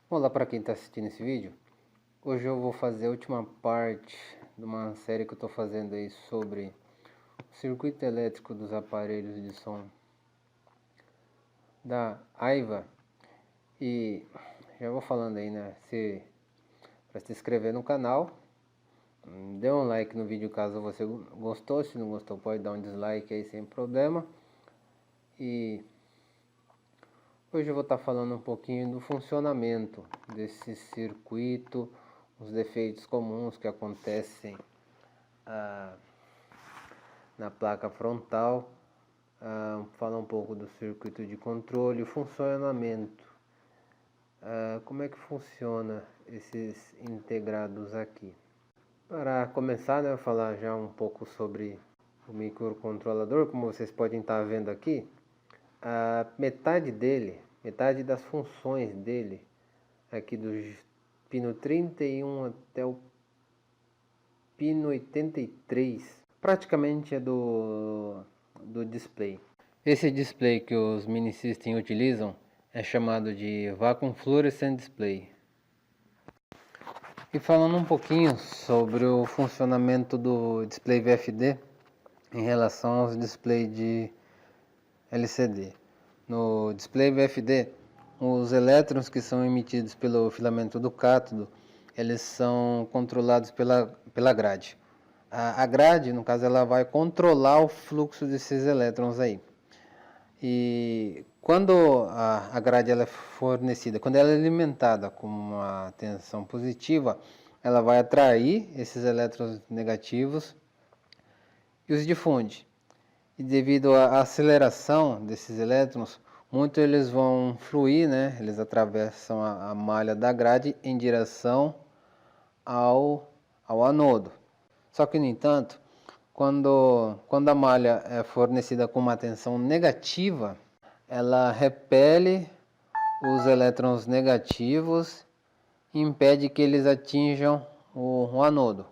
Olá para quem está assistindo esse vídeo. Hoje eu vou fazer a última parte de uma série que eu estou fazendo aí sobre o circuito elétrico dos aparelhos de som da Aiva. E já vou falando aí, né, para se inscrever no canal, dê um like no vídeo caso você gostou, se não gostou pode dar um dislike aí sem problema. E hoje eu vou estar falando um pouquinho do funcionamento desse circuito, os defeitos comuns que acontecem na placa frontal, falar um pouco do circuito de controle, o funcionamento, como é que funciona esses integrados aqui. Para começar, né, eu vou falar já um pouco sobre o microcontrolador. Como vocês podem estar vendo aqui, a metade das funções dele, aqui do pino 31 até o pino 83, praticamente é do display. Esse display que os mini system utilizam é chamado de Vacuum Fluorescent Display. E falando um pouquinho sobre o funcionamento do display VFD em relação aos displays de LCD. No display VFD, os elétrons que são emitidos pelo filamento do cátodo, eles são controlados pela grade. A grade, no caso, ela vai controlar o fluxo desses elétrons aí. E quando a grade ela é fornecida, quando ela é alimentada com uma tensão positiva, ela vai atrair esses elétrons negativos e os difunde. E devido à aceleração desses elétrons, muitos eles vão fluir, né? Eles atravessam a malha da grade em direção ao anodo. Só que, no entanto, quando a malha é fornecida com uma tensão negativa, ela repele os elétrons negativos e impede que eles atinjam o anodo.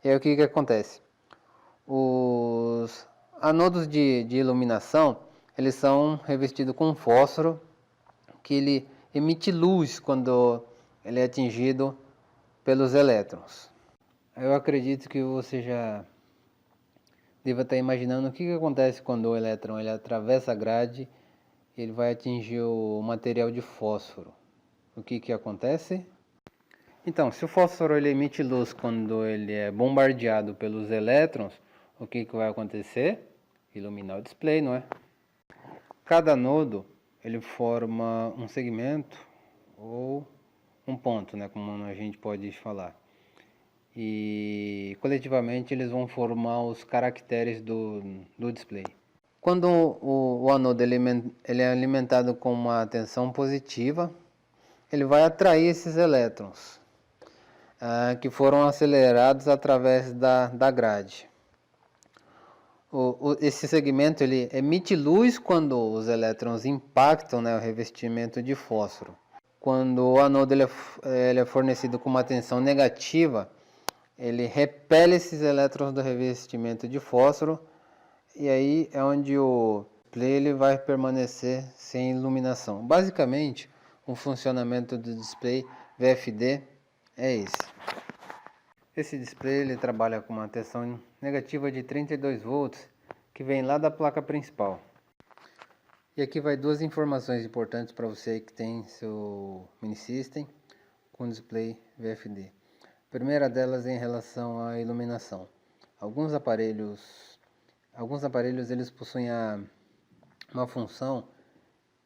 E aí o que acontece? Os anodos de iluminação, eles são revestidos com fósforo, que ele emite luz quando ele é atingido pelos elétrons. Eu acredito que você já deva estar imaginando o que acontece quando o elétron ele atravessa a grade e ele vai atingir o material de fósforo. O que acontece? Então, se o fósforo ele emite luz quando ele é bombardeado pelos elétrons, o que vai acontecer? Iluminar o display, não é? Cada nodo ele forma um segmento ou um ponto, né, como a gente pode falar. E coletivamente eles vão formar os caracteres do display. Quando o anodo ele é alimentado com uma tensão positiva, ele vai atrair esses elétrons que foram acelerados através da grade. Esse segmento ele emite luz quando os elétrons impactam, né, o revestimento de fósforo. Quando o anodo ele é fornecido com uma tensão negativa, ele repele esses elétrons do revestimento de fósforo, e aí é onde o display ele vai permanecer sem iluminação. Basicamente, o funcionamento do display VFD é esse. Esse display ele trabalha com uma tensão negativa de 32 volts que vem lá da placa principal. E aqui vai duas informações importantes para você que tem seu mini system com display VFD. A primeira delas é em relação à iluminação. Alguns aparelhos eles possuem uma função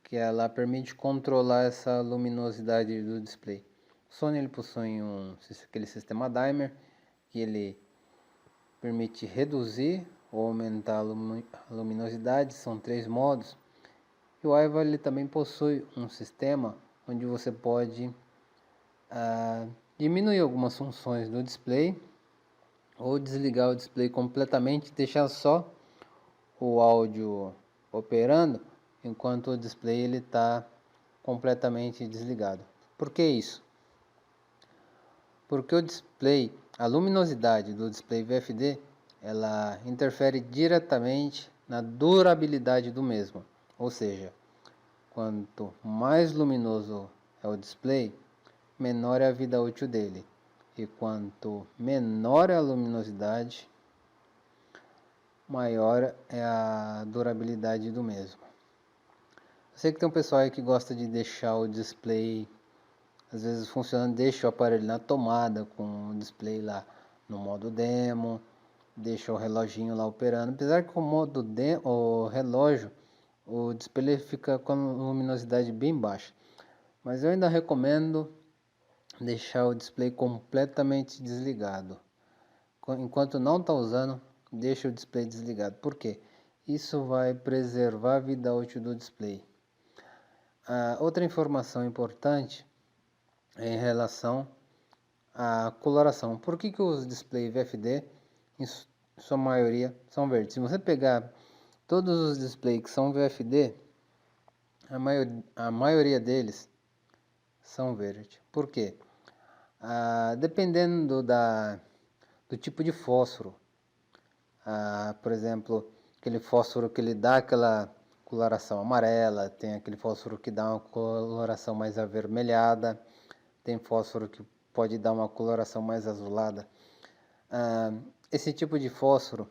que ela permite controlar essa luminosidade do display. O Sony ele possui aquele sistema dimmer que ele permite reduzir ou aumentar a luminosidade, são 3 modos. E o Aiva ele também possui um sistema onde você pode diminuir algumas funções do display ou desligar o display completamente e deixar só o áudio operando enquanto o display ele está completamente desligado. Por que isso? Porque o display, a luminosidade do display VFD, ela interfere diretamente na durabilidade do mesmo. Ou seja, quanto mais luminoso é o display, menor é a vida útil dele. E quanto menor é a luminosidade, maior é a durabilidade do mesmo. Eu sei que tem um pessoal aí que gosta de deixar o display, às vezes funcionando, deixa o aparelho na tomada com o display lá no modo demo, deixa o reloginho lá operando. Apesar que com o modo demo, o relógio, o display fica com a luminosidade bem baixa. Mas eu ainda recomendo deixar o display completamente desligado. Enquanto não está usando, deixa o display desligado. Por quê? Isso vai preservar a vida útil do display. Outra informação importante é em relação à coloração. Por que os displays VFD, em sua maioria, são verdes? Se você pegar todos os displays que são VFD, a maioria deles são verdes. Por quê? Dependendo do tipo de fósforo, por exemplo, aquele fósforo que ele dá aquela coloração amarela, tem aquele fósforo que dá uma coloração mais avermelhada, tem fósforo que pode dar uma coloração mais azulada. Esse tipo de fósforo,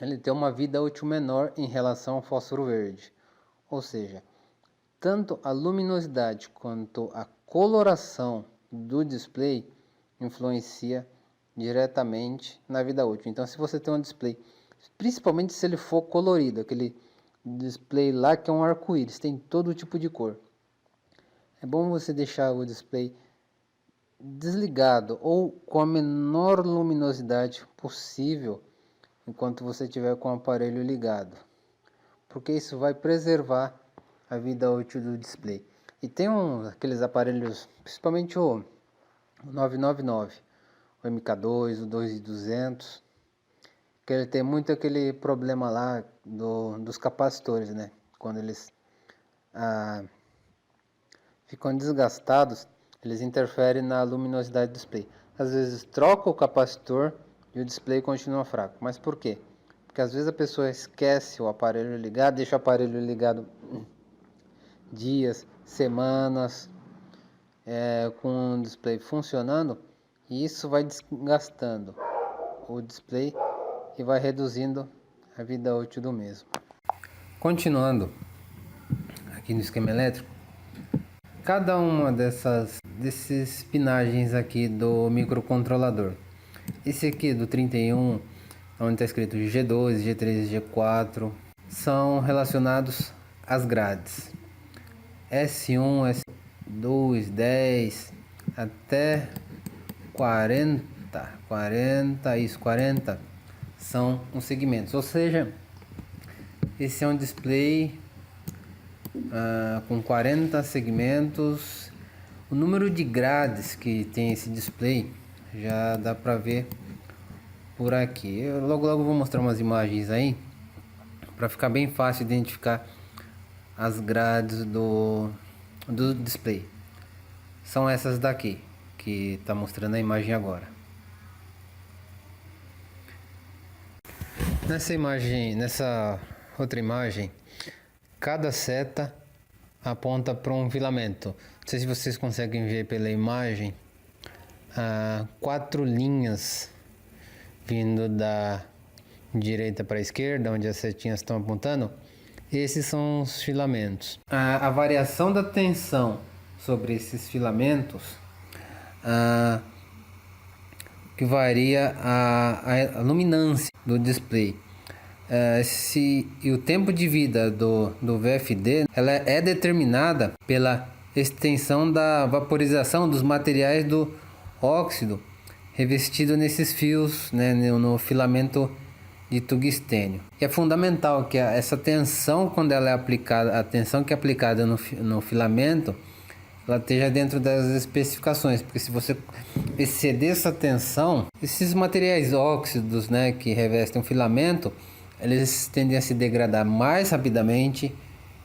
ele tem uma vida útil menor em relação ao fósforo verde, ou seja, tanto a luminosidade quanto a coloração do display influencia diretamente na vida útil. Então, se você tem um display, principalmente se ele for colorido, aquele display lá que é um arco-íris, tem todo tipo de cor, é bom você deixar o display desligado ou com a menor luminosidade possível enquanto você estiver com o aparelho ligado, porque isso vai preservar a vida útil do display. E tem aqueles aparelhos, principalmente o 999, o MK2, o 2200, que ele tem muito aquele problema lá dos capacitores, né? Quando eles ficam desgastados, eles interferem na luminosidade do display. Às vezes troca o capacitor e o display continua fraco. Mas por quê? Porque às vezes a pessoa esquece o aparelho ligado, deixa o aparelho ligado dias, semanas, com o display funcionando, e isso vai desgastando o display e vai reduzindo a vida útil do mesmo. Continuando aqui no esquema elétrico, cada uma desses pinagens aqui do microcontrolador, esse aqui do 31, onde está escrito G2, G3, G4, são relacionados às grades S1, S2, 10 até 40 são os segmentos, ou seja, esse é um display com 40 segmentos. O número de grades que tem esse display já dá para ver por aqui. Eu logo vou mostrar umas imagens aí para ficar bem fácil identificar as grades do display. São essas daqui que está mostrando a imagem agora. Nessa outra imagem, cada seta aponta para um filamento. Não sei se vocês conseguem ver pela imagem, 4 linhas vindo da direita para a esquerda, onde as setinhas estão apontando. Esses são os filamentos. A variação da tensão sobre esses filamentos que varia a luminância do display. E o tempo de vida do VFD ela é determinada pela extensão da vaporização dos materiais do óxido revestido nesses fios, né, no filamento de tungstênio. E é fundamental que essa tensão, quando ela é aplicada, a tensão que é aplicada no filamento, ela esteja dentro das especificações, porque se você exceder essa tensão, esses materiais óxidos, né, que revestem o filamento, eles tendem a se degradar mais rapidamente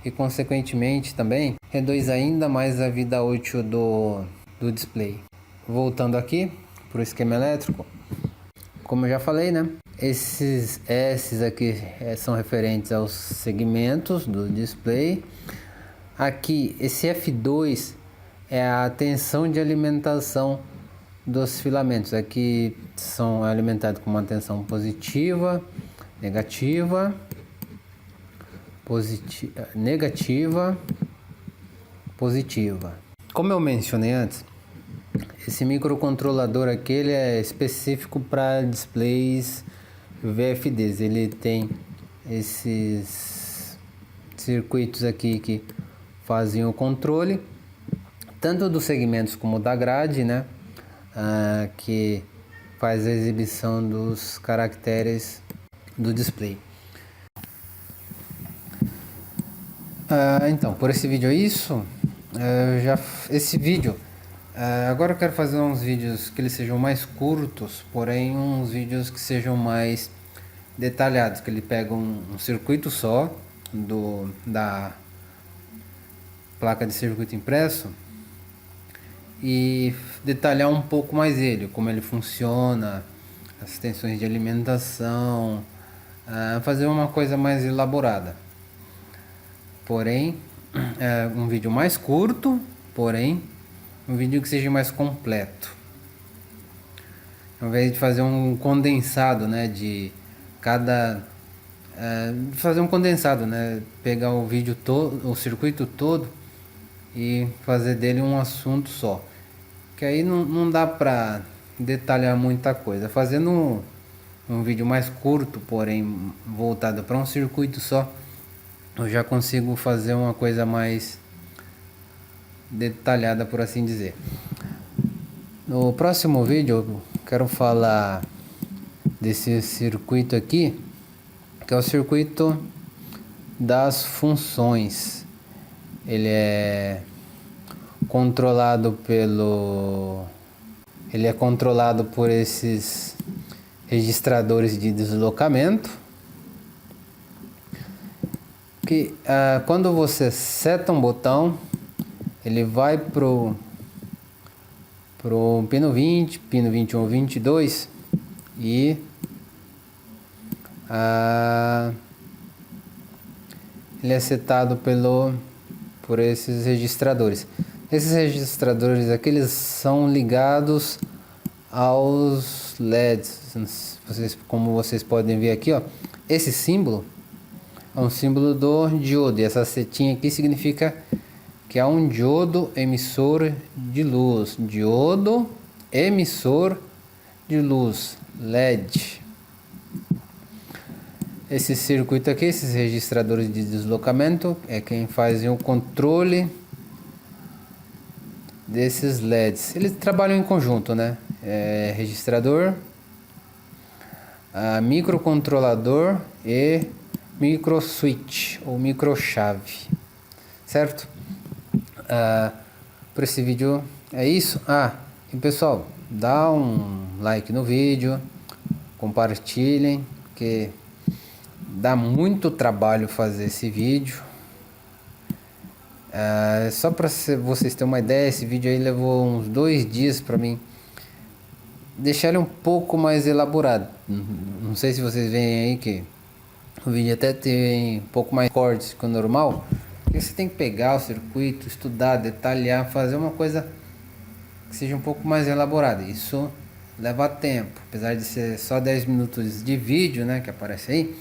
e, consequentemente, também reduz ainda mais a vida útil do display. Voltando aqui para o esquema elétrico, como eu já falei, né, esses aqui são referentes aos segmentos do display. Aqui, esse F2 é a tensão de alimentação dos filamentos. Aqui são alimentados com uma tensão positiva, negativa, negativa, positiva. Como eu mencionei antes, esse microcontrolador aqui ele é específico para displays VFDs. Ele tem esses circuitos aqui que fazem o controle tanto dos segmentos como da grade, né? Que faz a exibição dos caracteres do display. Então, por esse vídeo é isso. Esse vídeo, agora eu quero fazer uns vídeos que eles sejam mais curtos, porém uns vídeos que sejam mais detalhados, que ele pega um circuito só da placa de circuito impresso e detalhar um pouco mais ele, como ele funciona, as tensões de alimentação, fazer uma coisa mais elaborada. Porém, um vídeo mais curto, porém um vídeo que seja mais completo. Ao invés de fazer um condensado, né, de cada fazer um condensado, né, pegar o vídeo todo, o circuito todo e fazer dele um assunto só, que aí não dá para detalhar muita coisa. Fazendo um vídeo mais curto, porém voltado para um circuito só, eu já consigo fazer uma coisa mais detalhada, por assim dizer. No próximo vídeo eu quero falar desse circuito aqui, que é o circuito das funções. Ele é controlado por esses registradores de deslocamento, que quando você seta um botão, ele vai pro pino 20, pino 21, 22 e ele é setado por esses registradores. Esses registradores aqui, eles são ligados aos LEDs. Como vocês podem ver aqui, ó, esse símbolo é um símbolo do diodo, e essa setinha aqui significa que é um diodo emissor de luz. Diodo emissor de luz, LED. Esse circuito aqui, esses registradores de deslocamento, é quem faz o controle desses LEDs. Eles trabalham em conjunto, né? Registrador, microcontrolador e micro switch ou micro chave, certo? Por esse vídeo é isso. E pessoal, dá um like no vídeo, compartilhem, que dá muito trabalho fazer esse vídeo. Só para vocês terem uma ideia, esse vídeo aí levou uns 2 dias para mim deixar ele um pouco mais elaborado. Não sei se vocês veem aí que o vídeo até tem um pouco mais cortes que o normal. E você tem que pegar o circuito, estudar, detalhar, fazer uma coisa que seja um pouco mais elaborada. Isso leva tempo, apesar de ser só 10 minutos de vídeo, né, que aparece aí.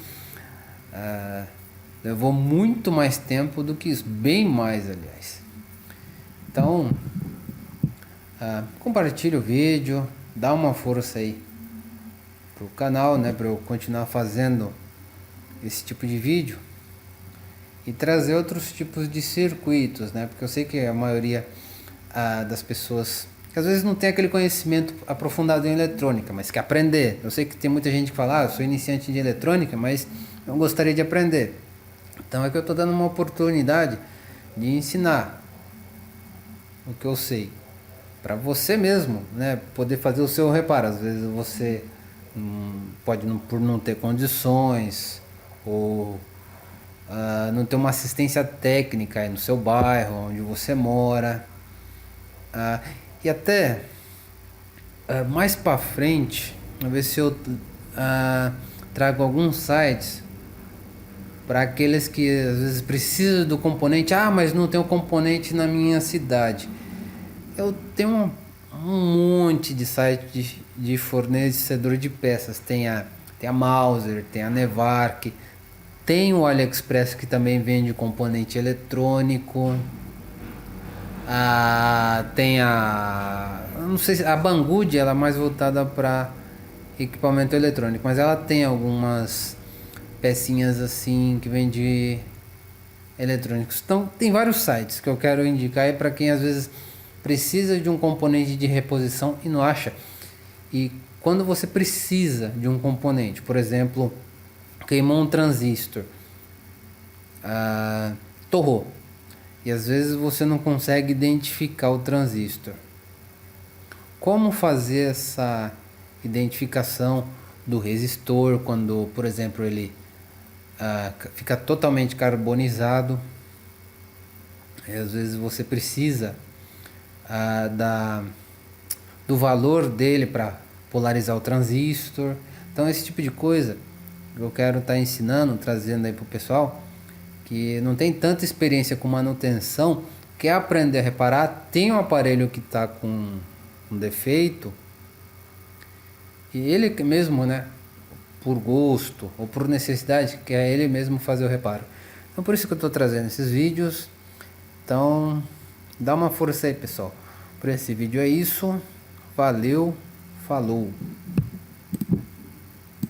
Levou muito mais tempo do que isso, bem mais, aliás. Então, compartilhe o vídeo, dá uma força aí pro canal, né, para eu continuar fazendo esse tipo de vídeo e trazer outros tipos de circuitos, né, porque eu sei que a maioria das pessoas que às vezes não tem aquele conhecimento aprofundado em eletrônica, mas quer aprender. Eu sei que tem muita gente que fala, eu sou iniciante de eletrônica, mas eu gostaria de aprender. Então é que eu estou dando uma oportunidade de ensinar o que eu sei para você mesmo, né, poder fazer o seu reparo. Às vezes você pode por não ter condições ou não ter uma assistência técnica aí no seu bairro, onde você mora, e até mais para frente, a ver se eu trago alguns sites para aqueles que às vezes precisam do componente, mas não tem o componente na minha cidade. Eu tenho um monte de site de fornecedor de peças. Tem a Mauser, tem a Nevark, tem o AliExpress que também vende componente eletrônico. Tem a. Eu não sei se a Banggood ela é mais voltada para equipamento eletrônico, mas ela tem algumas pecinhas assim que vende eletrônicos. Então tem vários sites que eu quero indicar aí para quem às vezes precisa de um componente de reposição e não acha. E quando você precisa de um componente, por exemplo, queimou um transistor, torrou, e às vezes você não consegue identificar o transistor. Como fazer essa identificação do resistor quando, por exemplo, ele fica totalmente carbonizado? E às vezes você precisa do valor dele para polarizar o transistor. Então esse tipo de coisa eu quero estar ensinando, trazendo aí para o pessoal que não tem tanta experiência com manutenção, quer aprender a reparar, tem um aparelho que está com um defeito e ele mesmo, né, por gosto ou por necessidade, quer ele mesmo fazer o reparo. Então por isso que eu estou trazendo esses vídeos. Então dá uma força aí, pessoal. Por esse vídeo é isso. Valeu, falou.